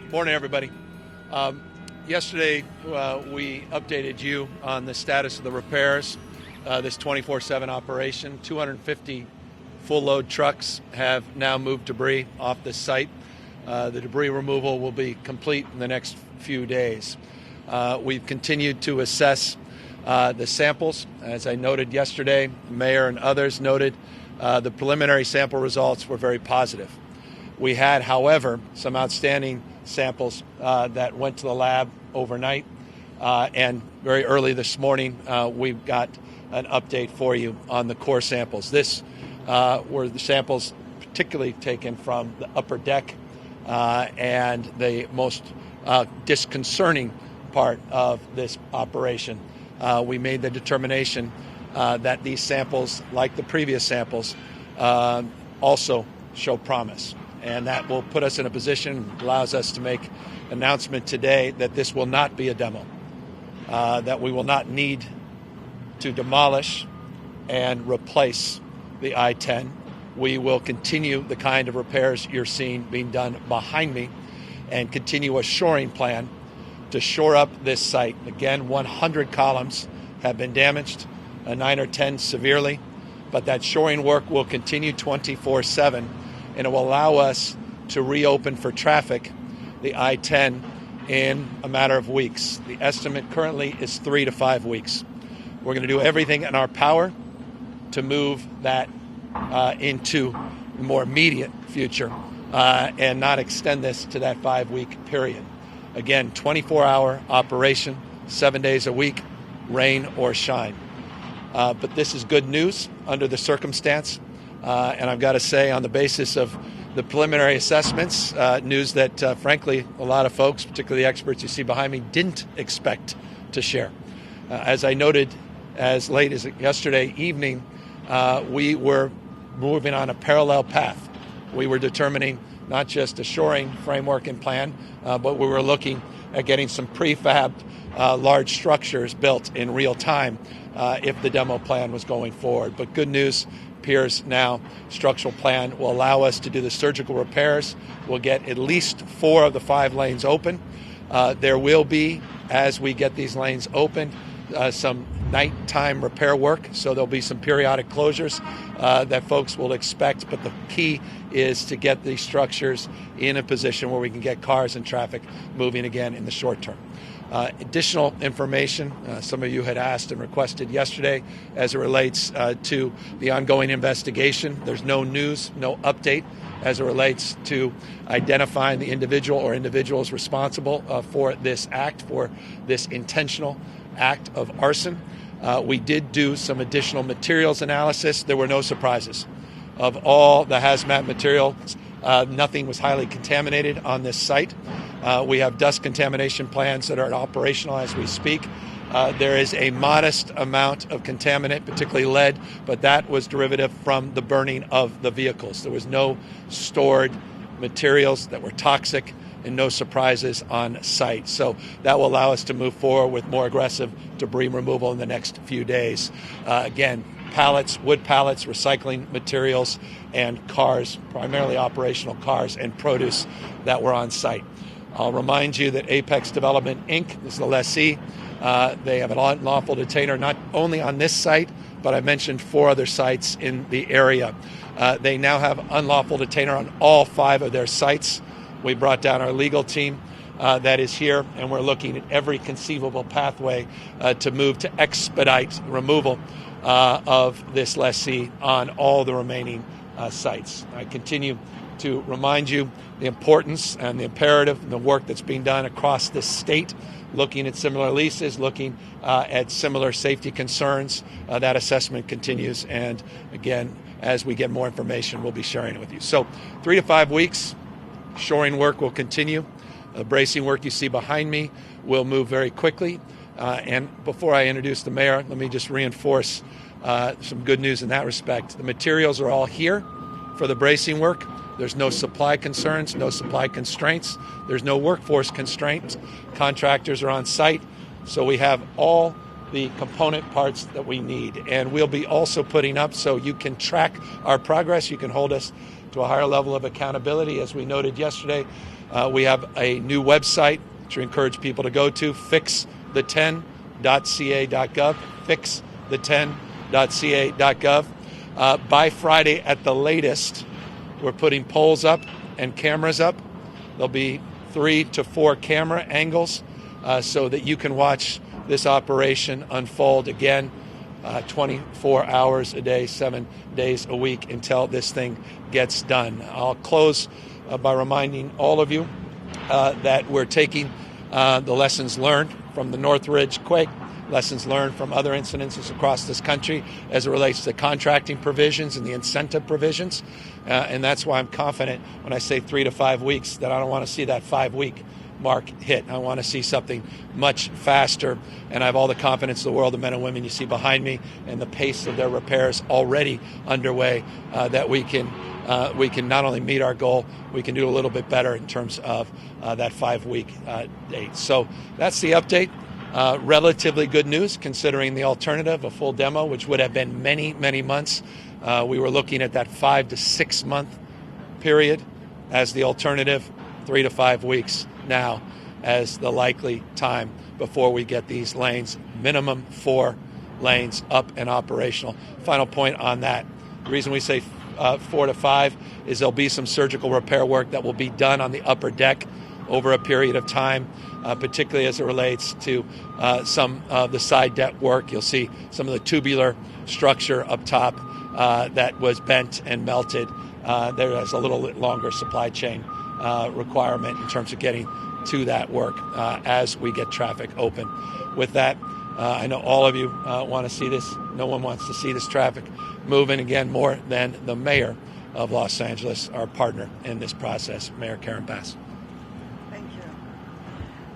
Morning, everybody. Yesterday, we updated you on the status of the repairs. This 24/7 operation, 250 full-load trucks have now moved debris off the site. The debris removal will be complete in the next few days. We've continued to assess the samples. As I noted yesterday, the mayor and others noted the preliminary sample results were very positive. We had, however, some outstanding samples that went to the lab overnight, and very early this morning we've got an update for you on the core samples. This were the samples particularly taken from the upper deck, and the most disconcerting part of this operation. We made the determination that these samples, like the previous samples, also show promise. And that will put us in a position, allows us to make an announcement today that this will not be a demo, that we will not need to demolish and replace the I-10. We will continue the kind of repairs you're seeing being done behind me and continue a shoring plan to shore up this site. Again, 100 columns have been damaged, 9 or 10 severely, but that shoring work will continue 24/7. And it will allow us to reopen for traffic the I-10 in a matter of weeks. The estimate currently is 3 to 5 weeks. We're going to do everything in our power to move that into a more immediate future and not extend this to that 5-week period. Again, 24-hour operation, 7 days a week, rain or shine. But this is good news under the circumstance. And I've got to say, on the basis of the preliminary assessments, news that, frankly, a lot of folks, particularly the experts you see behind me, didn't expect to share. As I noted as late as yesterday evening, we were moving on a parallel path. We were determining not just a shoring framework and plan, but we were looking at getting some prefabbed large structures built in real time if the demo plan was going forward. But good news, appears now structural plan will allow us to do the surgical repairs. We'll get at least 4 of the 5 lanes open. There will be, as we get these lanes open, some nighttime repair work, so there'll be some periodic closures that folks will expect, but the key is to get these structures in a position where we can get cars and traffic moving again in the short term. Additional information some of you had asked and requested yesterday as it relates to the ongoing investigation. There's no news, no update as it relates to identifying the individual or individuals responsible for this act, for this intentional act of arson. We did do some additional materials analysis. There were no surprises. Of all the hazmat materials, nothing was highly contaminated on this site. We have dust contamination plans that are operational as we speak. There is a modest amount of contaminant, particularly lead, but that was derivative from the burning of the vehicles. There was no stored materials that were toxic and no surprises on site. So that will allow us to move forward with more aggressive debris removal in the next few days. Again, pallets, wood pallets, recycling materials, and cars, primarily operational cars and produce that were on site. I'll remind you that Apex Development, Inc. is the lessee. They have an unlawful detainer not only on this site, but I mentioned 4 other sites in the area. They now have unlawful detainer on all 5 of their sites. We brought down our legal team that is here, and we're looking at every conceivable pathway to move to expedite removal of this lessee on all the remaining sites. I continue to remind you the importance and the imperative and the work that's being done across this state, looking at similar leases, looking at similar safety concerns. That assessment continues, and again, as we get more information, we'll be sharing it with you. So 3 to 5 weeks, shoring work will continue. The bracing work you see behind me will move very quickly. And before I introduce the mayor, let me just reinforce some good news in that respect. The materials are all here for the bracing work. There's no supply concerns, no supply constraints. There's no workforce constraints. Contractors are on site, so we have all the component parts that we need. And we'll be also putting up so you can track our progress. You can hold us to a higher level of accountability. As we noted yesterday, We have a new website to encourage people to go to, fixthe10.ca.gov, fixthe10.ca.gov. By Friday at the latest, we're putting poles up and cameras up. There'll be 3 to 4 camera angles so that you can watch this operation unfold again 24 hours a day, 7 days a week until this thing gets done. I'll close by reminding all of you that we're taking the lessons learned from the Northridge quake, lessons learned from other incidences across this country as it relates to contracting provisions and the incentive provisions. And that's why I'm confident when I say 3 to 5 weeks that I don't want to see that 5-week mark hit. I want to see something much faster, and I have all the confidence in the world, the men and women you see behind me, and the pace of their repairs already underway, that we can not only meet our goal, we can do a little bit better in terms of that 5-week date. So that's the update. Relatively good news considering the alternative, a full demo, which would have been many, many months. We were looking at that 5 to 6 month period as the alternative, 3 to 5 weeks now as the likely time before we get these lanes, minimum 4 lanes up and operational. Final point on that. The reason we say 4 to 5 is there'll be some surgical repair work that will be done on the upper deck over a period of time, particularly as it relates to some of the side deck work. You'll see some of the tubular structure up top that was bent and melted. There is a little bit longer supply chain requirement in terms of getting to that work as we get traffic open. With that, I know all of you want to see this. No one wants to see this traffic moving again more than the mayor of Los Angeles, our partner in this process, Mayor Karen Bass. Thank you.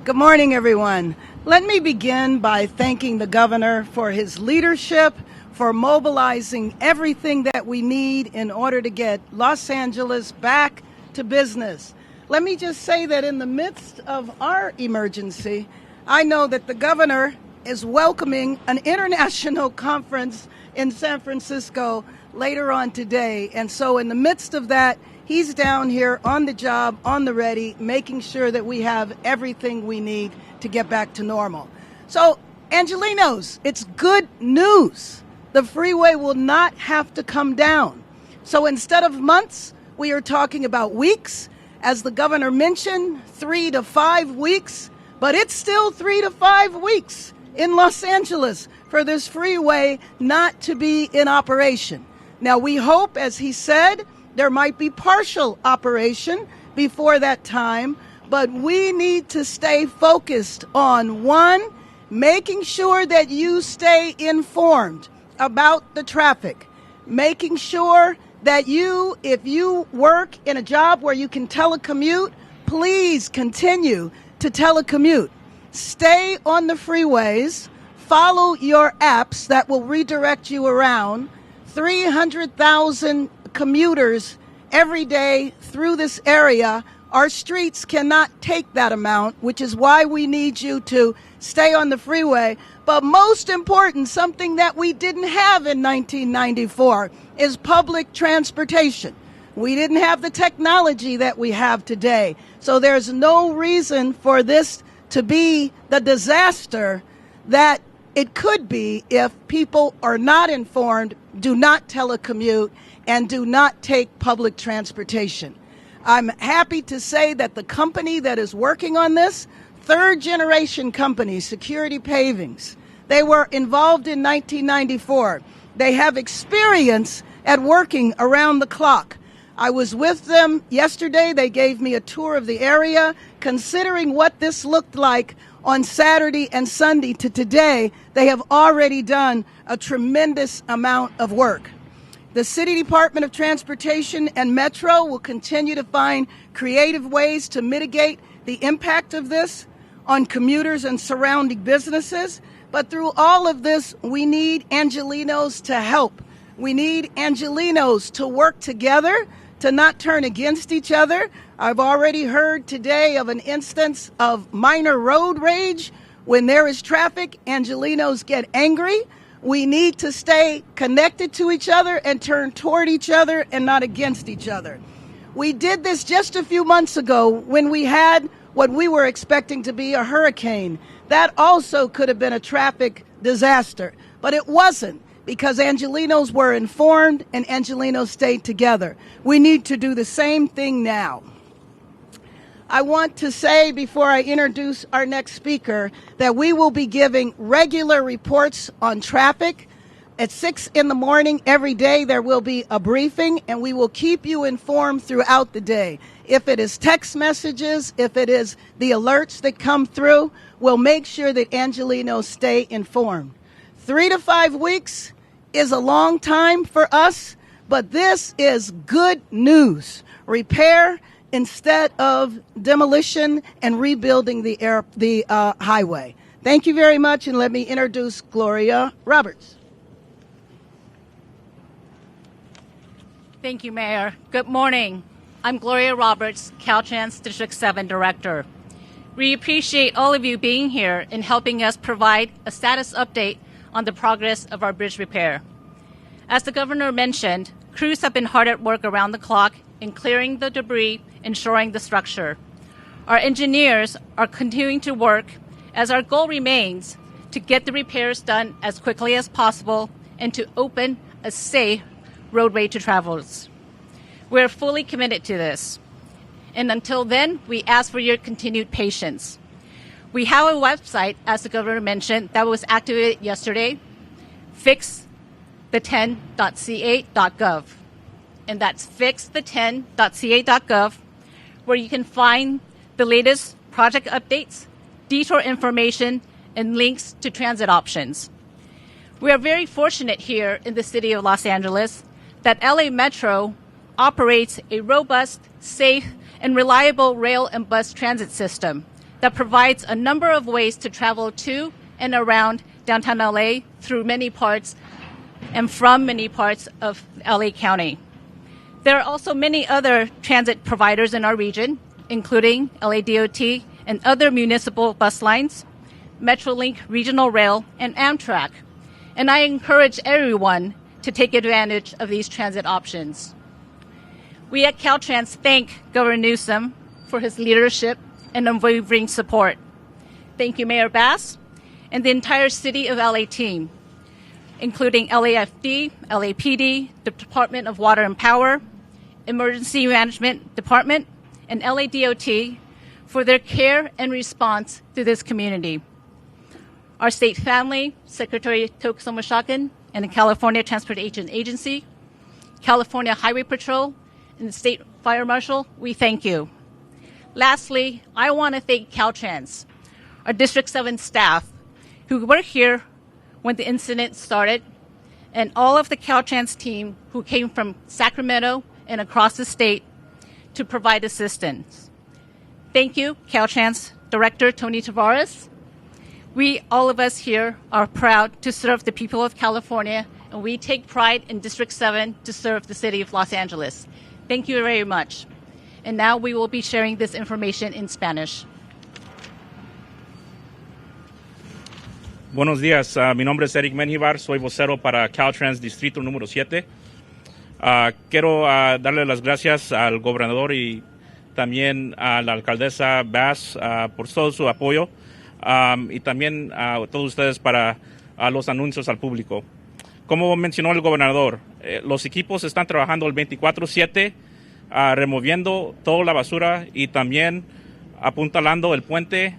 Good morning, everyone. Let me begin by thanking the governor for his leadership, for mobilizing everything that we need in order to get Los Angeles back to business. Let me just say that in the midst of our emergency, I know that the governor is welcoming an international conference in San Francisco later on today. And so in the midst of that, he's down here on the job, on the ready, making sure that we have everything we need to get back to normal. So, Angelenos, it's good news. The freeway will not have to come down. So instead of months, we are talking about weeks. As the governor mentioned, 3 to 5 weeks, but it's still 3 to 5 weeks in Los Angeles for this freeway not to be in operation. Now, we hope, as he said, there might be partial operation before that time, but we need to stay focused on, one, making sure that you stay informed about the traffic, making sure that you, if you work in a job where you can telecommute, please continue to telecommute. Stay on the freeways, follow your apps that will redirect you around. 300,000 commuters every day through this area. Our streets cannot take that amount, which is why we need you to stay on the freeway. But most important, something that we didn't have in 1994 is public transportation. We didn't have the technology that we have today. So there's no reason for this to be the disaster that it could be if people are not informed, do not telecommute, and do not take public transportation. I'm happy to say that the company that is working on this, third-generation company, Security Pavings, they were involved in 1994. They have experience at working around the clock. I was with them yesterday. They gave me a tour of the area. Considering what this looked like on Saturday and Sunday to today, they have already done a tremendous amount of work. The City Department of Transportation and Metro will continue to find creative ways to mitigate the impact of this on commuters and surrounding businesses. But through all of this, we need Angelenos to help. We need Angelenos to work together, to not turn against each other. I've already heard today of an instance of minor road rage. When there is traffic, Angelenos get angry. We need to stay connected to each other and turn toward each other and not against each other. We did this just a few months ago when we had what we were expecting to be a hurricane. That also could have been a traffic disaster, but it wasn't because Angelenos were informed and Angelenos stayed together. We need to do the same thing now. I want to say before I introduce our next speaker that we will be giving regular reports on traffic. At 6 in the morning every day there will be a briefing and we will keep you informed throughout the day. If it is text messages, if it is the alerts that come through, we'll make sure that Angelenos stay informed. 3 to 5 weeks is a long time for us, but this is good news. Repair instead of demolition and rebuilding the highway. Thank you very much, and let me introduce Gloria Roberts. Thank you, Mayor. Good morning. I'm Gloria Roberts, Caltrans District 7 Director. We appreciate all of you being here and helping us provide a status update on the progress of our bridge repair. As the Governor mentioned, crews have been hard at work around the clock in clearing the debris and shoring the structure. Our engineers are continuing to work as our goal remains to get the repairs done as quickly as possible and to open a safe roadway to travelers. We're fully committed to this. And until then, we ask for your continued patience. We have a website, as the Governor mentioned, that was activated yesterday, fixthe10.ca.gov. And that's fixthe10.ca.gov, where you can find the latest project updates, detour information, and links to transit options. We are very fortunate here in the city of Los Angeles that LA Metro operates a robust, safe, and reliable rail and bus transit system that provides a number of ways to travel to and around downtown LA through many parts and from many parts of LA County. There are also many other transit providers in our region, including LA DOT and other municipal bus lines, Metrolink Regional Rail, and Amtrak. And I encourage everyone to take advantage of these transit options. We at Caltrans thank Governor Newsom for his leadership and unwavering support. Thank you, Mayor Bass, and the entire City of LA team, including LAFD, LAPD, the Department of Water and Power, Emergency Management Department, and LA DOT for their care and response to this community. Our state family, Secretary Toksomashakan, and the California Transportation Agency, California Highway Patrol, and the State Fire Marshal, we thank you. Lastly, I want to thank Caltrans, our District 7 staff, who were here when the incident started, and all of the Caltrans team who came from Sacramento and across the state to provide assistance. Thank you, Caltrans Director Tony Tavares. We, all of us here, are proud to serve the people of California, and we take pride in District 7 to serve the city of Los Angeles. Thank you very much. And now we will be sharing this information in Spanish. Buenos días, mi nombre es Eric Menjivar, soy vocero para Caltrans Distrito número 7. Quiero darle las gracias al gobernador y también a la alcaldesa Bass por todo su apoyo y también a todos ustedes para los anuncios al público. Como mencionó el gobernador, los equipos están trabajando el 24/7 removiendo toda la basura y también apuntalando el puente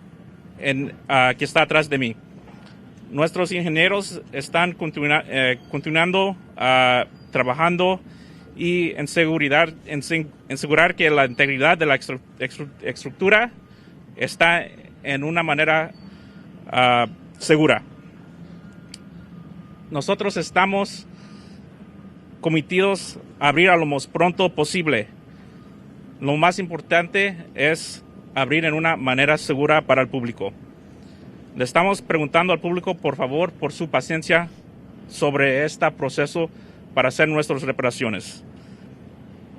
que está atrás de mí. Nuestros ingenieros están continuando trabajando y en asegurar que la integridad de la estructura está en una manera segura. Nosotros estamos cometidos a abrir a lo más pronto posible. Lo más importante es abrir en una manera segura para el público. Le estamos preguntando al público, por favor, por su paciencia sobre este proceso para hacer nuestras reparaciones.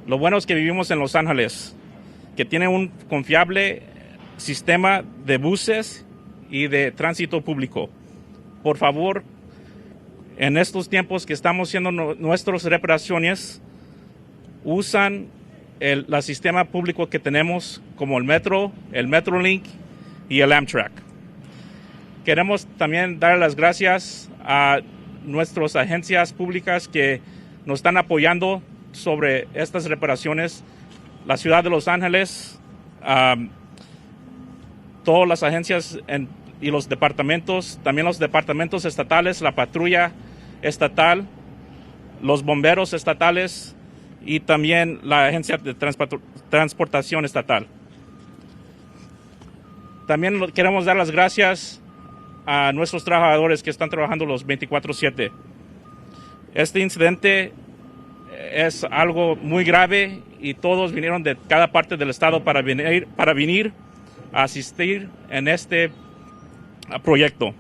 Lo bueno es que vivimos en Los Ángeles, que tiene un confiable sistema de buses y de tránsito público. Por favor, en estos tiempos que estamos haciendo nuestras reparaciones, usan el sistema público que tenemos como el Metro, el Metrolink y el Amtrak. Queremos también dar las gracias a nuestras agencias públicas que nos están apoyando sobre estas reparaciones. La ciudad de Los Ángeles, todas las agencias y los departamentos, también los departamentos estatales, la patrulla estatal, los bomberos estatales y también la agencia de transportación estatal. También queremos dar las gracias a nuestros trabajadores que están trabajando los 24/7. Este incidente es algo muy grave y todos vinieron de cada parte del estado para venir a asistir en este proyecto.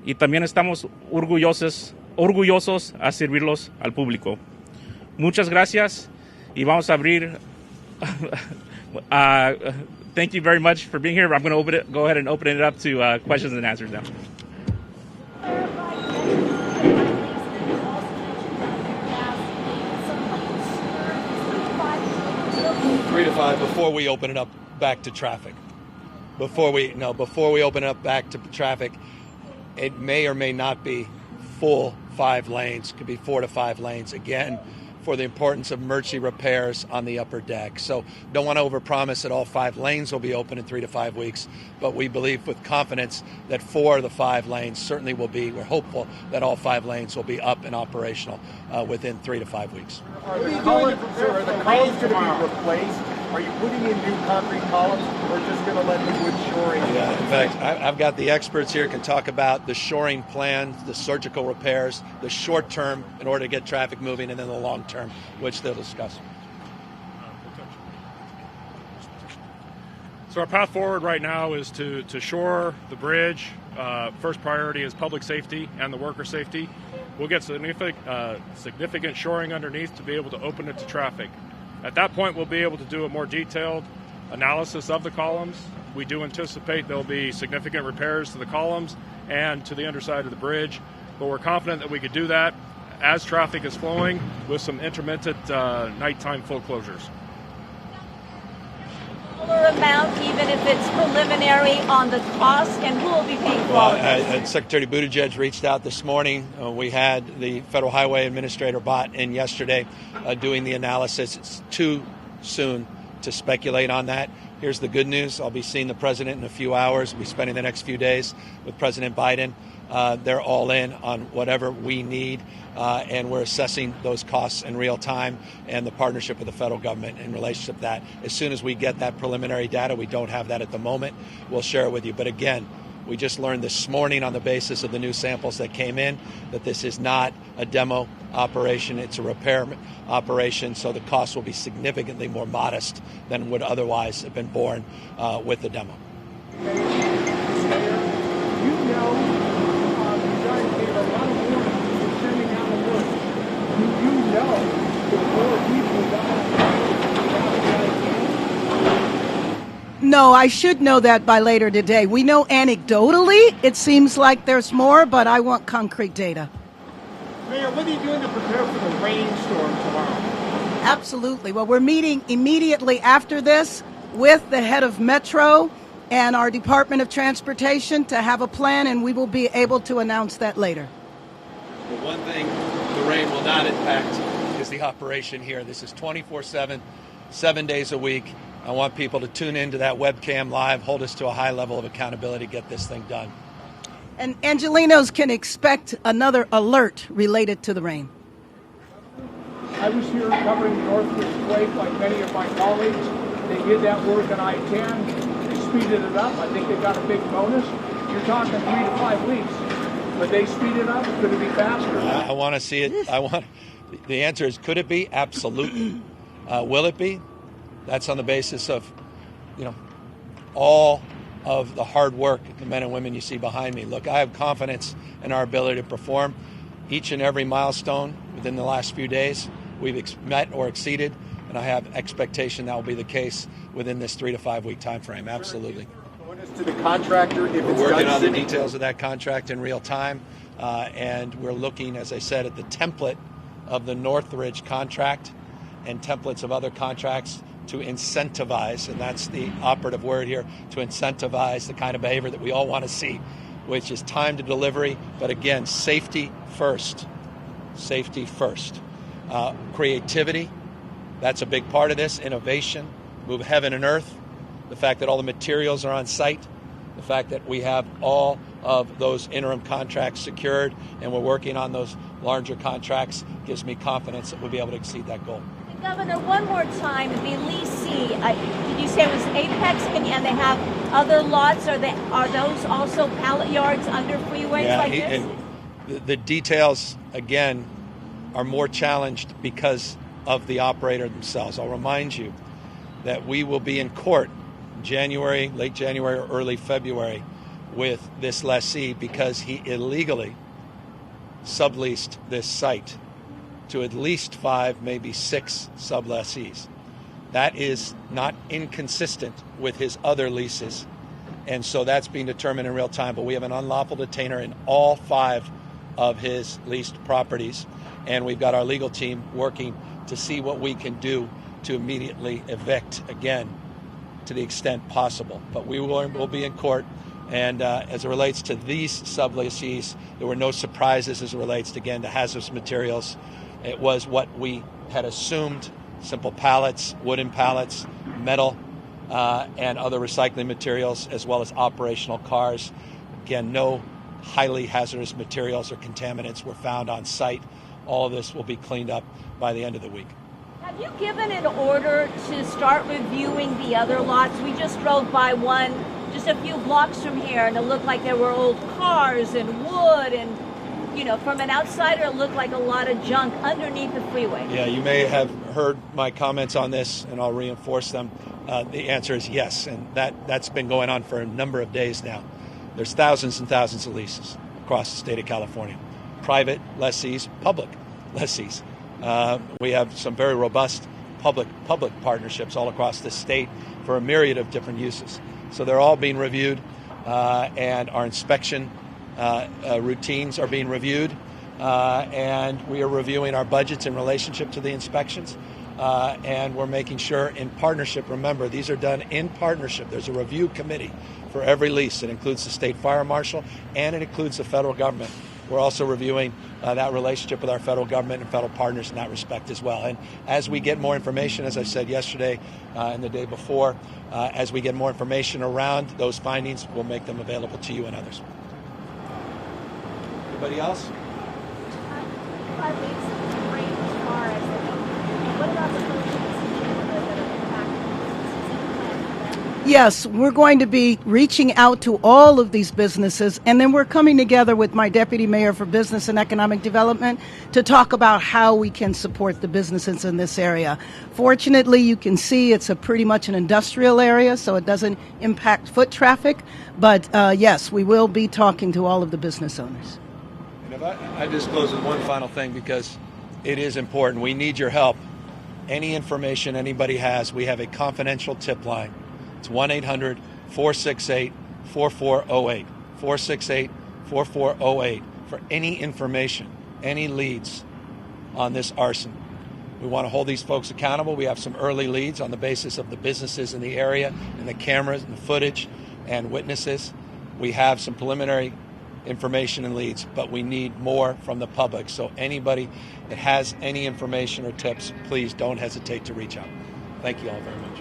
Y también estamos orgullosos a servirlos al público. Muchas gracias y vamos a abrir. Thank you very much for being here. I'm going to go ahead and open it up to questions and answers now. 3 to 5 before we open it up back to traffic. Before we open it up back to traffic, it may or may not be full 5 lanes. Could be 4 to 5 lanes. Again, for the importance of emergency repairs on the upper deck. So don't want to overpromise that all 5 lanes will be open in 3 to 5 weeks, but we believe with confidence that 4 of the 5 lanes certainly will be. We're hopeful that all 5 lanes will be up and operational within 3 to 5 weeks. Are the columns going to be replaced? Are you putting in new concrete columns or just going to let the wood shoring? Yeah, in fact, I've got the experts here can talk about the shoring plan, the surgical repairs, the short term in order to get traffic moving, and then the long term, which they'll discuss. So our path forward right now is to shore the bridge. First priority is public safety and the worker safety. We'll get significant shoring underneath to be able to open it to traffic. At that point, we'll be able to do a more detailed analysis of the columns. We do anticipate there'll be significant repairs to the columns and to the underside of the bridge, but we're confident that we could do that as traffic is flowing with some intermittent nighttime full closures. Amount, even if it's preliminary, on the cost, and who will be paying for all of this? Secretary Buttigieg reached out this morning. We had the Federal Highway Administrator Bott in yesterday doing the analysis. It's too soon to speculate on that. Here's the good news. I'll be seeing the president in a few hours. We'll be spending the next few days with President Biden. They're all in on whatever we need, and we're assessing those costs in real time and the partnership with the federal government in relationship to that. As soon as we get that preliminary data, we don't have that at the moment, we'll share it with you. But again, we just learned this morning on the basis of the new samples that came in that this is not a demo operation, it's a repair operation, so the cost will be significantly more modest than would otherwise have been borne with the demo. No, I should know that by later today. We know anecdotally it seems like there's more, but I want concrete data. Mayor, what are you doing to prepare for the rainstorm tomorrow? Absolutely. Well, we're meeting immediately after this with the head of Metro and our Department of Transportation to have a plan, and we will be able to announce that later. But one thing the rain will not impact is the operation here. This is 24/7, 7 days a week. I want people to tune into that webcam live, hold us to a high level of accountability, get this thing done. And Angelenos can expect another alert related to the rain. I was here covering the Northridge quake like many of my colleagues. They did that work on I-10. They speeded it up. I think they got a big bonus. You're talking 3 to 5 weeks. But they speed it up. Could it be faster? I want to see it. The answer is, could it be? Absolutely. Will it be? That's on the basis of, all of the hard work, the men and women you see behind me. Look, I have confidence in our ability to perform each and every milestone within the last few days. We've met or exceeded, and I have expectation that will be the case within this 3 to 5 week time frame. Absolutely. To the contractor, if we're it's working done on the details of that contract in real time, and we're looking, as I said, at the template of the Northridge contract and templates of other contracts to incentivize, and that's the operative word here, to incentivize the kind of behavior that we all want to see, which is time to delivery, but again, safety first. Safety first. Creativity, that's a big part of this. Innovation, move heaven and earth. The fact that all the materials are on site, the fact that we have all of those interim contracts secured and we're working on those larger contracts gives me confidence that we'll be able to exceed that goal. Governor, one more time, the leasing, did you say it was Apex and they have other lots? Are those also pallet yards under freeways like this? And the details, again, are more challenged because of the operator themselves. I'll remind you that we will be in court January, late January or early February with this lessee because he illegally subleased this site to at least 5, maybe 6 sublessees. That is not inconsistent with his other leases. And so that's being determined in real time. But we have an unlawful detainer in all 5 of his leased properties. And we've got our legal team working to see what we can do to immediately evict again to the extent possible. But we will be in court. And as it relates to these sublessees, there were no surprises as it relates, again, to hazardous materials. It was what we had assumed, simple pallets, wooden pallets, metal, and other recycling materials, as well as operational cars. Again, no highly hazardous materials or contaminants were found on site. All of this will be cleaned up by the end of the week. Have you given an order to start reviewing the other lots? We just drove by one just a few blocks from here, and it looked like there were old cars and wood and, you know, from an outsider, it looked like a lot of junk underneath the freeway. Yeah, you may have heard my comments on this, and I'll reinforce them. The answer is yes, and that's been going on for a number of days now. There's thousands and thousands of leases across the state of California. Private lessees, public lessees. We have some very robust public partnerships all across the state for a myriad of different uses. So they're all being reviewed, and our inspection routines are being reviewed, and we are reviewing our budgets in relationship to the inspections, and we're making sure in partnership. Remember, these are done in partnership. There's a review committee for every lease. It includes the state fire marshal, and it includes the federal government. We're also reviewing that relationship with our federal government and federal partners in that respect as well. And as we get more information, as I said yesterday and the day before, as we get more information around those findings, we'll make them available to you and others. Anybody else? Yes, we're going to be reaching out to all of these businesses, and then we're coming together with my Deputy Mayor for Business and Economic Development to talk about how we can support the businesses in this area. Fortunately, you can see it's a pretty much an industrial area, so it doesn't impact foot traffic. But yes, we will be talking to all of the business owners. And if I just close with one final thing, because it is important. We need your help. Any information anybody has, we have a confidential tip line. It's 1-800-468-4408, 468-4408 for any information, any leads on this arson. We want to hold these folks accountable. We have some early leads on the basis of the businesses in the area and the cameras and the footage and witnesses. We have some preliminary information and leads, but we need more from the public. So anybody that has any information or tips, please don't hesitate to reach out. Thank you all very much.